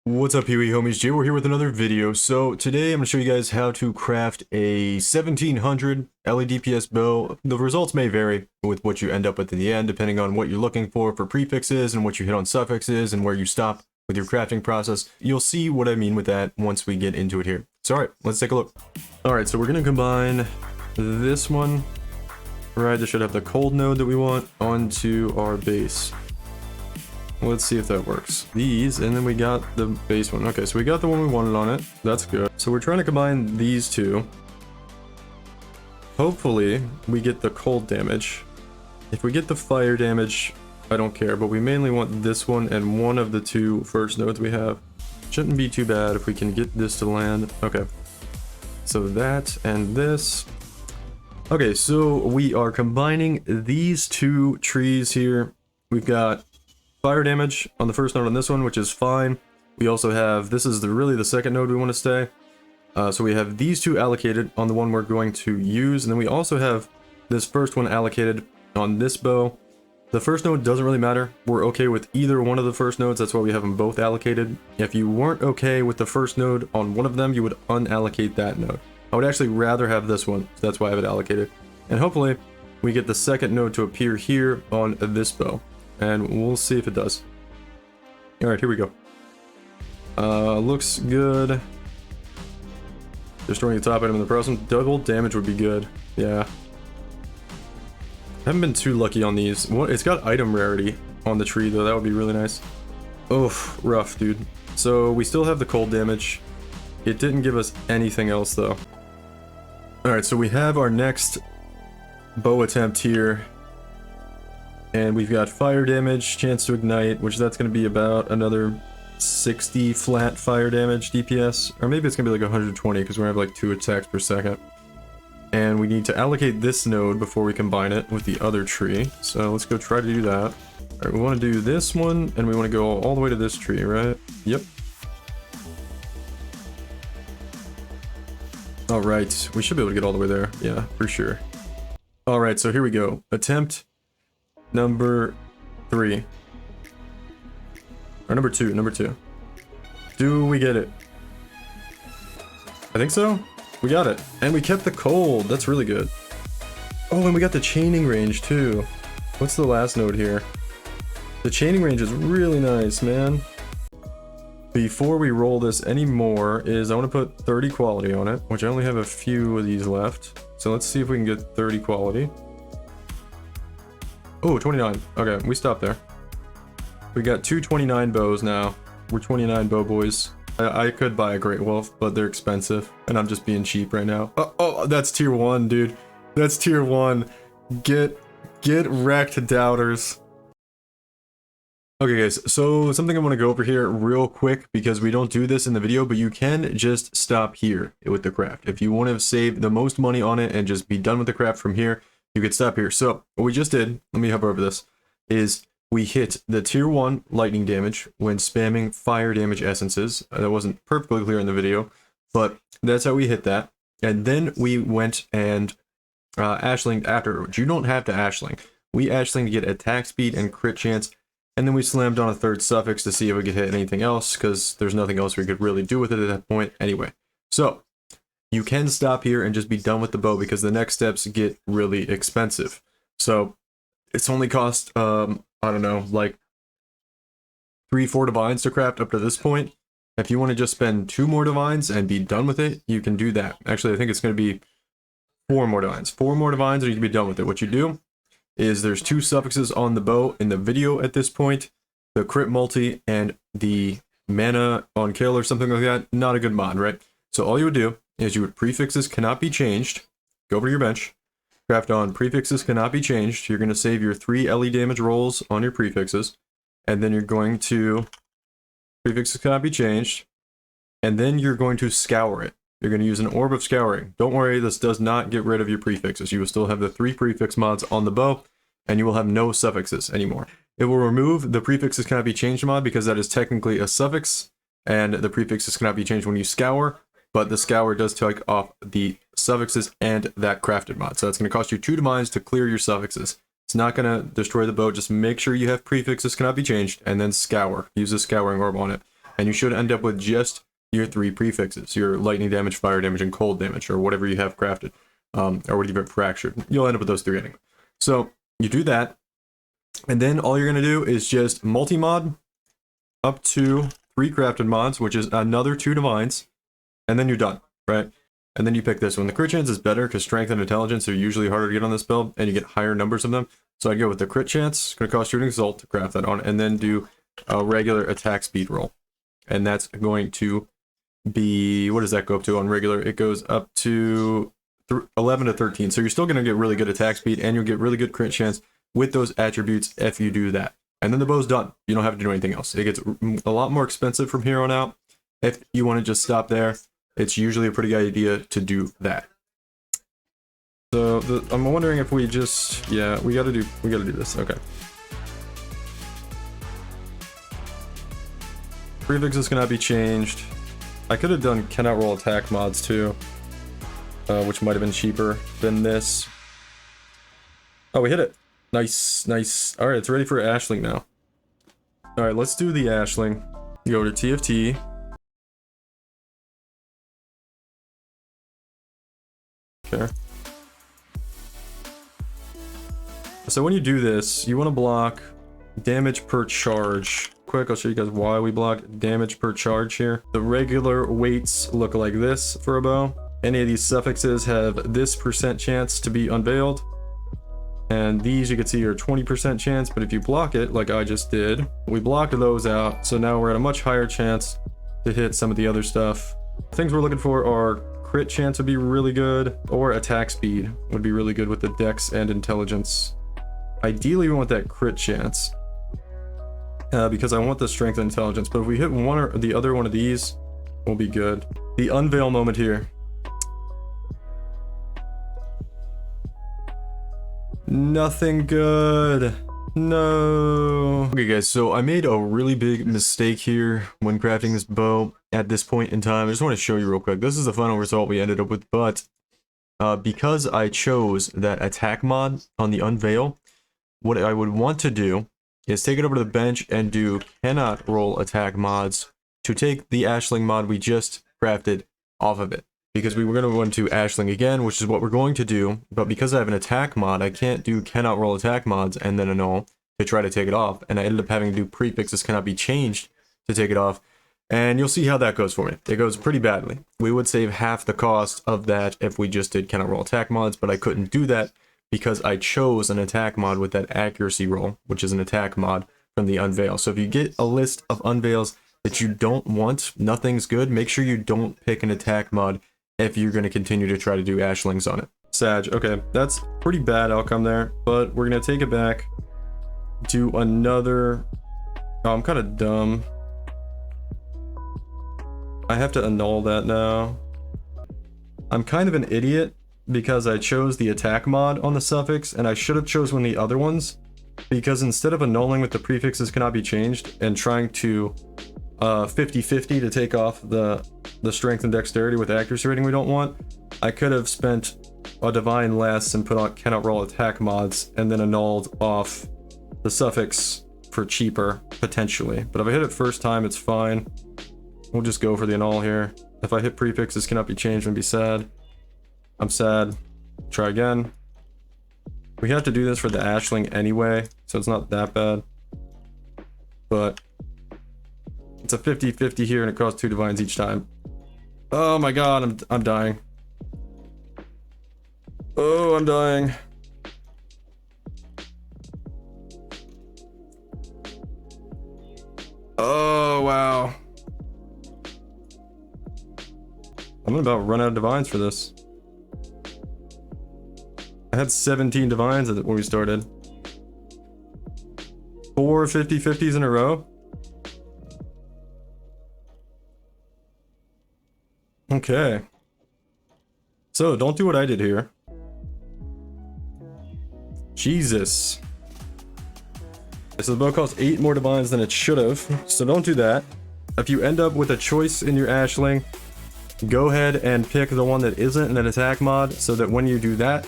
What's up, Pee-wee homies? Jay, we're here with another video. So today I'm going to show you guys how to craft a 1700 eDPS bow. The results may vary with what you end up with in the end, depending on what you're looking for prefixes and what you hit on suffixes and where you stop with your crafting process. You'll see what I mean with that once we get into it here. So alright, let's take a look. Alright, so we're going to combine this one, right, this should have the cold node that we want, onto our base. Let's see if that works. These, and then we got the base one. Okay, so we got the one we wanted on it. That's good. So we're trying to combine these two. Hopefully, we get the cold damage. If we get the fire damage, I don't care, but we mainly want this one and one of the two first nodes we have. Shouldn't be too bad if we can get this to land. Okay. So that and this. Okay, so we are combining these two trees here. We've got fire damage on the first node on this one, which is fine. We also have, this is really the second node we want to stay. So we have these two allocated on the one we're going to use, and then we also have this first one allocated on this bow. The first node doesn't really matter. We're okay with either one of the first nodes, that's why we have them both allocated. If you weren't okay with the first node on one of them, you would unallocate that node. I would actually rather have this one, so that's why I have it allocated. And hopefully we get the second node to appear here on this bow. And we'll see if it does. Alright, here we go. Looks good. Destroying the top item in the process. Double damage would be good. Yeah. Haven't been too lucky on these. It's got item rarity on the tree, though. That would be really nice. Oof, rough, dude. So, we still have the cold damage. It didn't give us anything else, though. Alright, so we have our next bow attempt here. And we've got fire damage, chance to ignite, which that's going to be about another 60 flat fire damage DPS. Or maybe it's going to be like 120 because we're going to have like 2 attacks per second. And we need to allocate this node before we combine it with the other tree. So let's go try to do that. Alright, we want to do this one, and we want to go all the way to this tree, right? Yep. Alright, we should be able to get all the way there. Yeah, for sure. Alright, so here we go. Attempt number 3. Or number 2. Do we get it? I think so. We got it. And we kept the cold. That's really good. Oh, and we got the chaining range too. What's the last node here? The chaining range is really nice, man. Before we roll this anymore is I want to put 30 quality on it, which I only have a few of these left. So let's see if we can get 30 quality. Oh, 29. Okay, we stopped there. We got 229 bows now. We're 29 bow boys. I could buy a Great Wolf, but they're expensive, and I'm just being cheap right now. Oh, that's tier 1, dude. That's tier 1. Get wrecked, doubters. Okay, guys, so something I want to go over here real quick, because we don't do this in the video, but you can just stop here with the craft. If you want to save the most money on it and just be done with the craft from here, you could stop here. So what we just did, let me hover over this, is we hit the tier 1 lightning damage when spamming fire damage essences. That wasn't perfectly clear in the video, but that's how we hit that. And then we went and ashlinged afterwards. You don't have to ashling. We ashlinged to get attack speed and crit chance, and then we slammed on a third suffix to see if we could hit anything else, because there's nothing else we could really do with it at that point anyway. So you can stop here and just be done with the bow, because the next steps get really expensive. So it's only cost, I don't know, like 3-4 divines to craft up to this point. If you want to just spend 2 more divines and be done with it, you can do that. Actually, I think it's going to be 4 more divines. 4 more divines and you can be done with it. What you do is there's 2 suffixes on the bow in the video at this point. The crit multi and the mana on kill or something like that. Not a good mod, right? So all you would do is you would prefixes cannot be changed. Go over to your bench. Craft on prefixes cannot be changed. You're going to save your 3 LE damage rolls on your prefixes. And then you're going to prefixes cannot be changed. And then you're going to scour it. You're going to use an orb of scouring. Don't worry, this does not get rid of your prefixes. You will still have the 3 prefix mods on the bow, and you will have no suffixes anymore. It will remove the prefixes cannot be changed mod, because that is technically a suffix, and the prefixes cannot be changed when you scour, but the scour does take off the suffixes and that crafted mod. So that's going to cost you 2 divines to clear your suffixes. It's not going to destroy the boat. Just make sure you have prefixes cannot be changed, and then scour. Use a scouring orb on it. And you should end up with just your 3 prefixes, your lightning damage, fire damage, and cold damage, or whatever you have crafted, or whatever you have fractured. You'll end up with those 3 anyway. So you do that, and then all you're going to do is just multi-mod up to 3 crafted mods, which is another 2 divines, and then you're done, right? And then you pick this one. The crit chance is better because strength and intelligence are usually harder to get on this build, and you get higher numbers of them. So I'd go with the crit chance. It's going to cost you an exalt to craft that on, and then do a regular attack speed roll. And that's going to be, what does that go up to on regular? It goes up to 11 to 13. So you're still going to get really good attack speed, and you'll get really good crit chance with those attributes if you do that. And then the bow's done. You don't have to do anything else. It gets a lot more expensive from here on out. If you want to just stop there, it's usually a pretty good idea to do that. So I'm wondering if we just, yeah, we gotta do this. Okay. Prefixes cannot be changed. I could have done cannot roll attack mods too, which might have been cheaper than this. Oh, we hit it. Nice, nice. All right, it's ready for Ashling now. All right, let's do the Ashling. Go to TFT. Okay. So when you do this, you want to block damage per charge. Quick, I'll show you guys why we block damage per charge here. The regular weights look like this for a bow. Any of these suffixes have this % chance to be unveiled. And these you can see are 20% chance, but if you block it, like I just did, we blocked those out. So now we're at a much higher chance to hit some of the other stuff. Things we're looking for are crit chance would be really good, or attack speed would be really good with the dex and intelligence. Ideally, we want that crit chance, because I want the strength and intelligence, but if we hit one or the other one of these, we'll be good. The unveil moment here. Nothing good. No. Okay guys, so I made a really big mistake here when crafting this bow at this point in time. I just want to show you real quick. This is the final result we ended up with, but because I chose that attack mod on the unveil, what I would want to do is take it over to the bench and do cannot roll attack mods to take the Ashling mod we just crafted off of it. Because we were going to go into Ashling again, which is what we're going to do, but because I have an attack mod, I can't do cannot roll attack mods and then annul to try to take it off, and I ended up having to do prefixes cannot be changed to take it off, and you'll see how that goes for me. It goes pretty badly. We would save half the cost of that if we just did cannot roll attack mods, but I couldn't do that because I chose an attack mod with that accuracy roll, which is an attack mod from the unveil. So if you get a list of unveils that you don't want, nothing's good, make sure you don't pick an attack mod if you're going to continue to try to do Ashlings on it. Sag, okay, that's pretty bad outcome there, but we're going to take it back, do another... Oh, I'm kind of dumb. I have to annul that now. I'm kind of an idiot because I chose the attack mod on the suffix, and I should have chosen one of the other ones, because instead of annulling with the prefixes cannot be changed and trying to 50-50 to take off the strength and dexterity with accuracy rating we don't want, I could have spent a divine less and put on cannot roll attack mods and then annulled off the suffix for cheaper, potentially. But if I hit it first time, it's fine. We'll just go for the annul here. If I hit prefixes cannot be changed and be sad, I'm sad. Try again. We have to do this for the Ashling anyway, so it's not that bad. But it's a 50-50 here, and it costs 2 divines each time. Oh my god, I'm dying. Oh, I'm dying. Oh, wow. I'm about to run out of divines for this. I had 17 divines when we started. 4 50-50s in a row. Okay. So, don't do what I did here. Jesus. So the bow costs 8 more divines than it should have, so don't do that. If you end up with a choice in your Ashling, go ahead and pick the one that isn't an attack mod, so that when you do that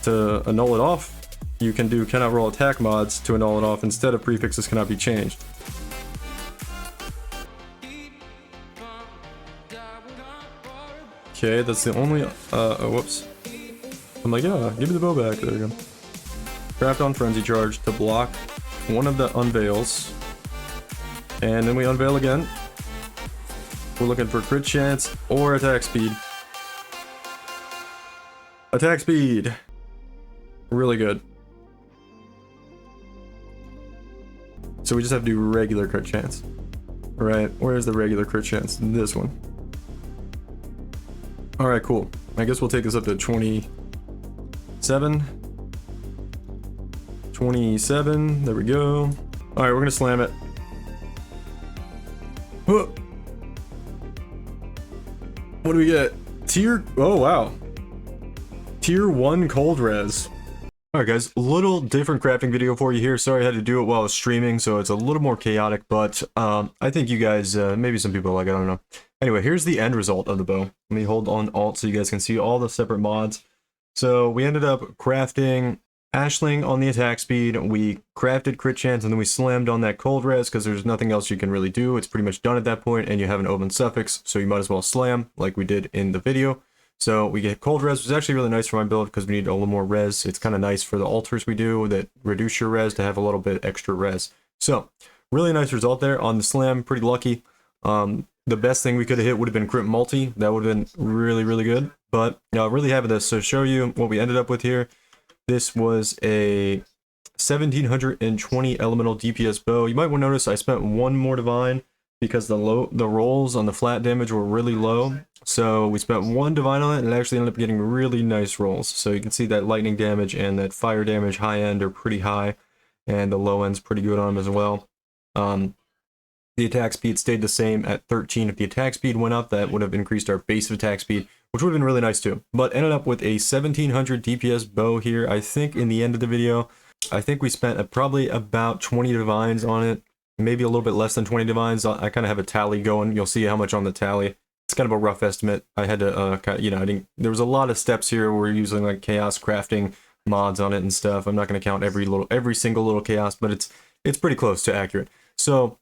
to annul it off, you can do cannot roll attack mods to annul it off instead of prefixes cannot be changed. Okay, that's the only, oh, whoops. I'm like, yeah, give me the bow back. There we go. Craft on Frenzy Charge to block one of the unveils. And then we unveil again. We're looking for crit chance or attack speed. Attack speed. Really good. So we just have to do regular crit chance. Right, where's the regular crit chance? This one. Alright, cool. I guess we'll take this up to 27. 27, there we go. Alright, we're gonna slam it. What do we get? Tier, oh wow. Tier 1 cold res. Alright guys, a little different crafting video for you here. Sorry I had to do it while I was streaming, so it's a little more chaotic, but I think you guys, maybe some people like it, I don't know. Anyway, here's the end result of the bow. Let me hold on Alt so you guys can see all the separate mods. So we ended up crafting Ashling on the attack speed, we crafted crit chance, and then we slammed on that cold res because there's nothing else you can really do. It's pretty much done at that point, and you have an open suffix, so you might as well slam like we did in the video. So we get cold res, which is actually really nice for my build because we need a little more res. It's kind of nice for the altars we do that reduce your res to have a little bit extra res. So really nice result there on the slam, pretty lucky. The best thing we could have hit would have been crit multi. That would have been really, really good. But really happy with this. So show you what we ended up with here. This was a 1720 elemental DPS bow. You might want to notice I spent one more divine because the rolls on the flat damage were really low. So we spent one divine on it and it actually ended up getting really nice rolls. So you can see that lightning damage and that fire damage high end are pretty high, and the low end's pretty good on them as well. The attack speed stayed the same at 13. If the attack speed went up, that would have increased our base attack speed, which would have been really nice too. But ended up with a 1700 DPS bow here. I think in the end of the video, I think we spent probably about 20 divines on it. Maybe a little bit less than 20 divines. I kind of have a tally going. You'll see how much on the tally. It's kind of a rough estimate. I had to, you know, there was a lot of steps here. We're using like chaos crafting mods on it and stuff. I'm not going to count every single little chaos, but it's pretty close to accurate. So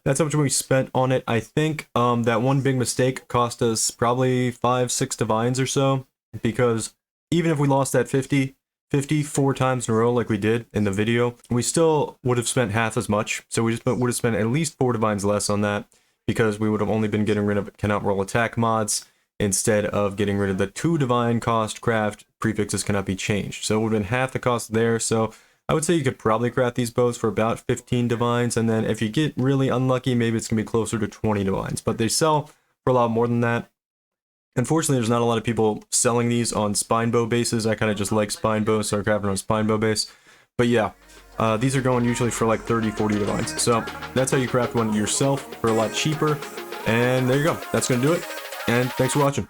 that's how much we spent on it. I think that one big mistake cost us probably 5-6 divines or so, because even if we lost that 50 4 times in a row like we did in the video, we still would have spent half as much. So we just would have spent at least 4 divines less on that, because we would have only been getting rid of cannot roll attack mods instead of getting rid of the 2 divine cost craft prefixes cannot be changed. So it would have been half the cost there. So I would say you could probably craft these bows for about 15 divines, and then if you get really unlucky, maybe it's going to be closer to 20 divines. But they sell for a lot more than that. Unfortunately, there's not a lot of people selling these on spine bow bases. I kind of just like spine bows, so I crafted on spine bow base. But yeah, these are going usually for like 30-40 divines. So that's how you craft one yourself for a lot cheaper. And there you go. That's going to do it. And thanks for watching.